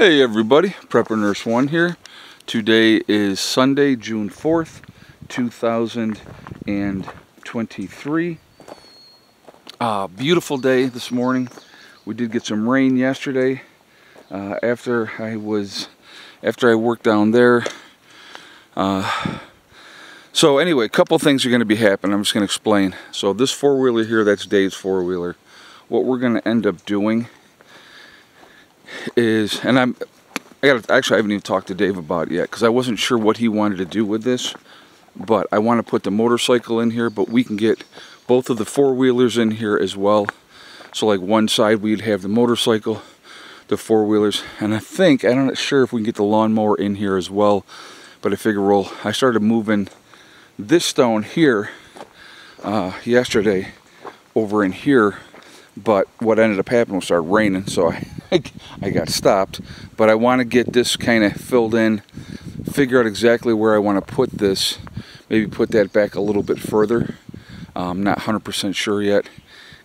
Hey everybody, Prepper Nurse 1 here. Today is Sunday, June 4th, 2023. Beautiful day this morning. We did get some rain yesterday after I worked down there. So anyway, a couple things are going to be happening. I'm just going to explain. So this four-wheeler here, that's Dave's four-wheeler. What we're going to end up doing is, and I haven't even talked to Dave about it yet because I wasn't sure what he wanted to do with this, but I want to put the motorcycle in here, but we can get both of the four-wheelers in here as well. So like one side we'd have the motorcycle, the four-wheelers, and I'm not sure if we can get the lawnmower in here as well, but I figure I started moving this stone here yesterday over in here. But what ended up happening was it started raining, so I got stopped. But I want to get this kind of filled in, figure out exactly where I want to put this, maybe put that back a little bit further. I'm not 100% sure yet.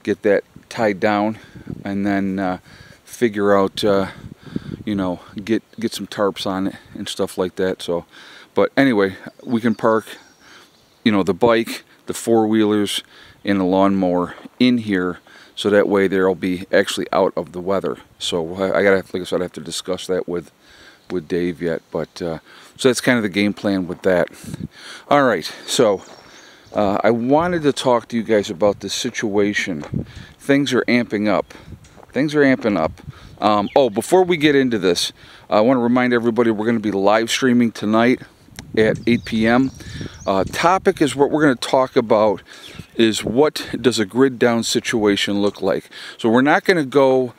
Get that tied down, and then figure out, you know, get some tarps on it and stuff like that. So, but anyway, we can park, you know, the bike, the four-wheelers, and the lawnmower in here. So that way they'll be actually out of the weather. So like I said, I have to discuss that with Dave yet. But so that's kind of the game plan with that. All right. So I wanted to talk to you guys about this situation. Things are amping up. Things are amping up. Oh, before we get into this, I want to remind everybody we're going to be live streaming tonight at 8 p.m. Topic is what we're going to talk about is what does a grid down situation look like. So we're not going to go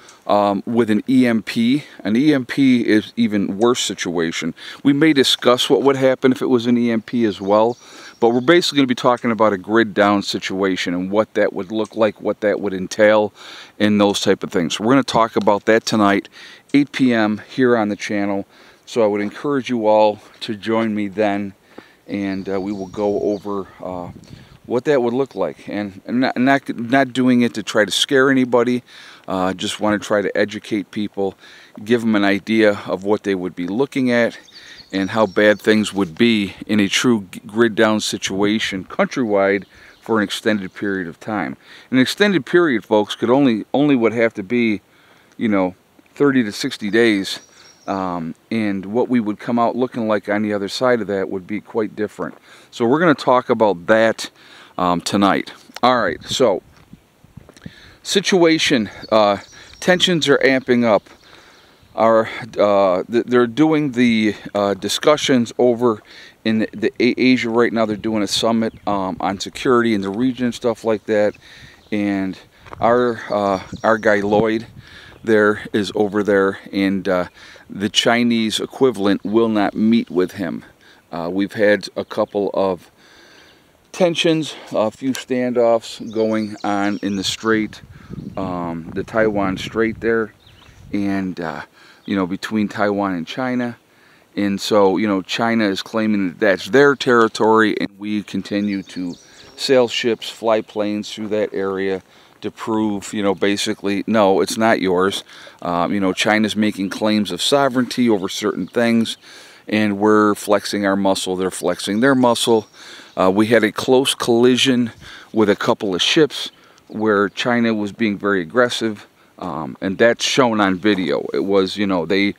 with an EMP. An EMP is even worse situation. We may discuss what would happen if it was an EMP as well, but we're basically going to be talking about a grid down situation and what that would look like, what that would entail, and those type of things. So we're going to talk about that tonight, 8 p.m. here on the channel. So I would encourage you all to join me then, and we will go over what that would look like. And not doing it to try to scare anybody. Just want to try to educate people, give them an idea of what they would be looking at and how bad things would be in a true grid down situation countrywide for an extended period of time. An extended period, folks, could only would have to be, you know, 30 to 60 days. And what we would come out looking like on the other side of that would be quite different. So we're going to talk about that tonight. All right, so situation, tensions are amping up. They're doing the discussions over in the Asia right now. They're doing a summit on security in the region and stuff like that. And our guy Lloyd there is over there, and the Chinese equivalent will not meet with him. We've had a couple of tensions, a few standoffs going on in the strait, the Taiwan Strait there, and you know, between Taiwan and China. And so, you know, China is claiming that that's their territory, and we continue to sail ships, fly planes through that area to prove, you know, basically, no, it's not yours. You know, China's making claims of sovereignty over certain things, and we're flexing our muscle, they're flexing their muscle. We had a close collision with a couple of ships where China was being very aggressive, and that's shown on video. It was, you know, they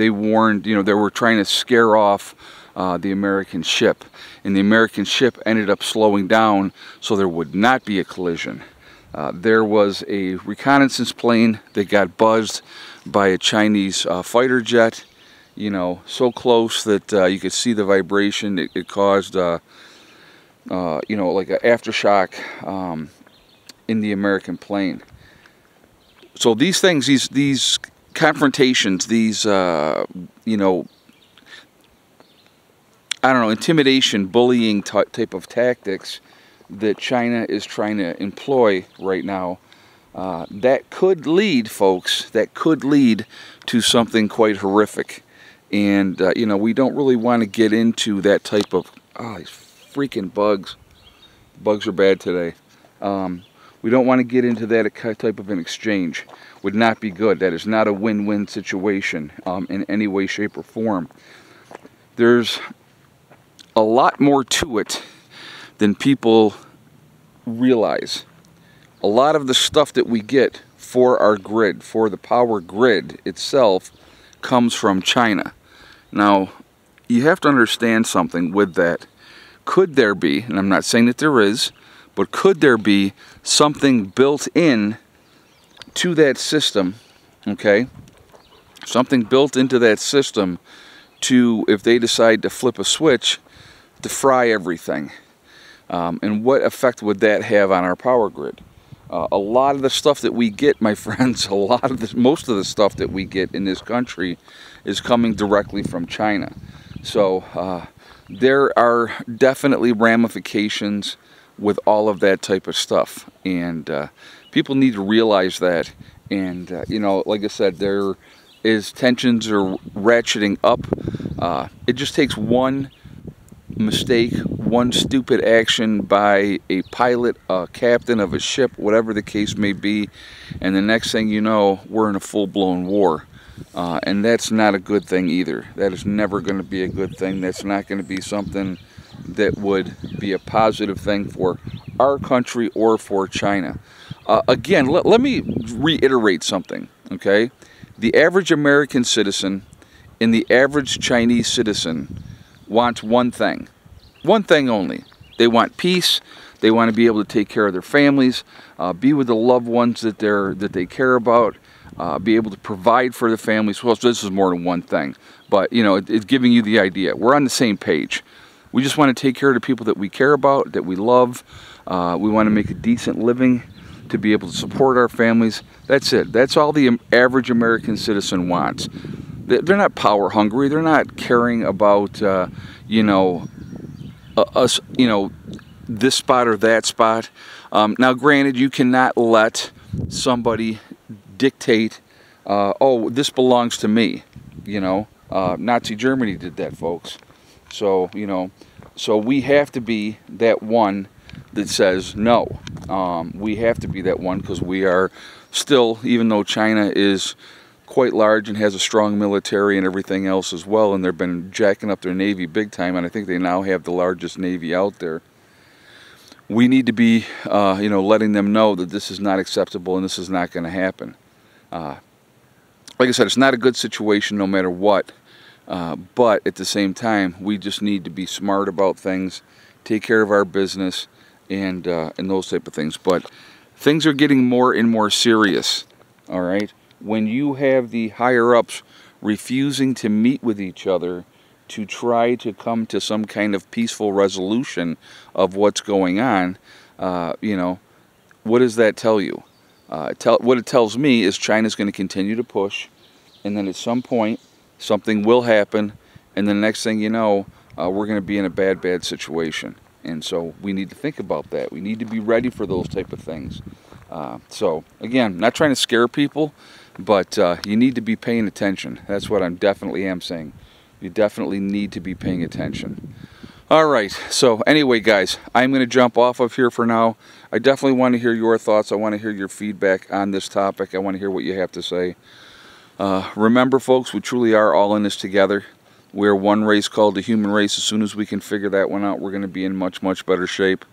warned, you know, they were trying to scare off the American ship, and the American ship ended up slowing down so there would not be a collision. There was a reconnaissance plane that got buzzed by a Chinese fighter jet, you know, so close that you could see the vibration. It caused, you know, like an aftershock in the American plane. So these things, these confrontations, these, you know, I don't know, intimidation, bullying type of tactics that China is trying to employ right now, that could lead, folks, that could lead to something quite horrific. And, you know, we don't really want to get into that type of, these freaking bugs. Bugs are bad today. We don't want to get into that type of an exchange. Would not be good. That is not a win-win situation in any way, shape, or form. There's a lot more to it than people realize. A lot of the stuff that we get for our grid, for the power grid itself, comes from China. Now, you have to understand something with that. Could there be, and I'm not saying that there is, but could there be something built in to that system, okay? Something built into that system to, if they decide to flip a switch, to fry everything. And what effect would that have on our power grid? A lot of the stuff that we get, my friends, most of the stuff that we get in this country is coming directly from China. So there are definitely ramifications with all of that type of stuff, and people need to realize that. And you know, like I said, there is tensions are ratcheting up. It just takes one mistake, one stupid action by a pilot, a captain of a ship, whatever the case may be, and the next thing you know, we're in a full-blown war. And that's not a good thing either. That is never going to be a good thing. That's not going to be something that would be a positive thing for our country or for China. Again, let me reiterate something, okay? The average American citizen and the average Chinese citizen want one thing only. They want peace. They want to be able to take care of their families, be with the loved ones that they care about, be able to provide for the families. Well, this is more than one thing, but you know, it's giving you the idea. We're on the same page. We just want to take care of the people that we care about, that we love. We want to make a decent living, to be able to support our families. That's it. That's all the average American citizen wants. They're not power hungry. They're not caring about, you know, us, you know, this spot or that spot. Now, granted, you cannot let somebody dictate, oh, this belongs to me. You know, Nazi Germany did that, folks. So, you know, so we have to be that one that says no. We have to be that one, because we are still, even though China is quite large and has a strong military and everything else as well, and they've been jacking up their Navy big time, and I think they now have the largest Navy out there. We need to be, you know, letting them know that this is not acceptable and this is not going to happen. Like I said, it's not a good situation no matter what, but at the same time, we just need to be smart about things, take care of our business, and those type of things. But things are getting more and more serious, all right? When you have the higher-ups refusing to meet with each other to try to come to some kind of peaceful resolution of what's going on, you know, what does that tell you? What it tells me is China's going to continue to push, and then at some point, something will happen, and the next thing you know, we're going to be in a bad situation. And so we need to think about that. We need to be ready for those type of things. So again, not trying to scare people, but you need to be paying attention. That's what I definitely am saying. You definitely need to be paying attention. All right, so anyway, guys, I'm going to jump off of here for now. I definitely want to hear your thoughts. I want to hear your feedback on this topic. I want to hear what you have to say. Remember, folks, we truly are all in this together. We're one race called the human race. As soon as we can figure that one out, we're going to be in much, much better shape.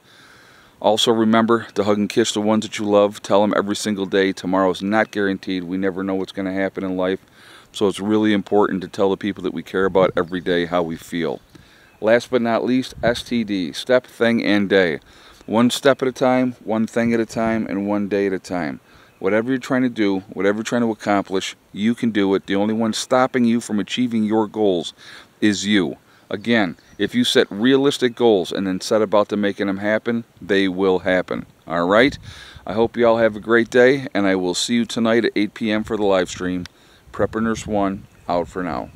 Also, remember to hug and kiss the ones that you love. Tell them every single day. Tomorrow is not guaranteed. We never know what's going to happen in life. So it's really important to tell the people that we care about every day how we feel. Last but not least, STD, step, thing, and day. One step at a time, one thing at a time, and one day at a time. Whatever you're trying to do, whatever you're trying to accomplish, you can do it. The only one stopping you from achieving your goals is you. Again, if you set realistic goals and then set about to making them happen, they will happen. All right? I hope you all have a great day, and I will see you tonight at 8 p.m. for the live stream. Prepper Nurse 1, out for now.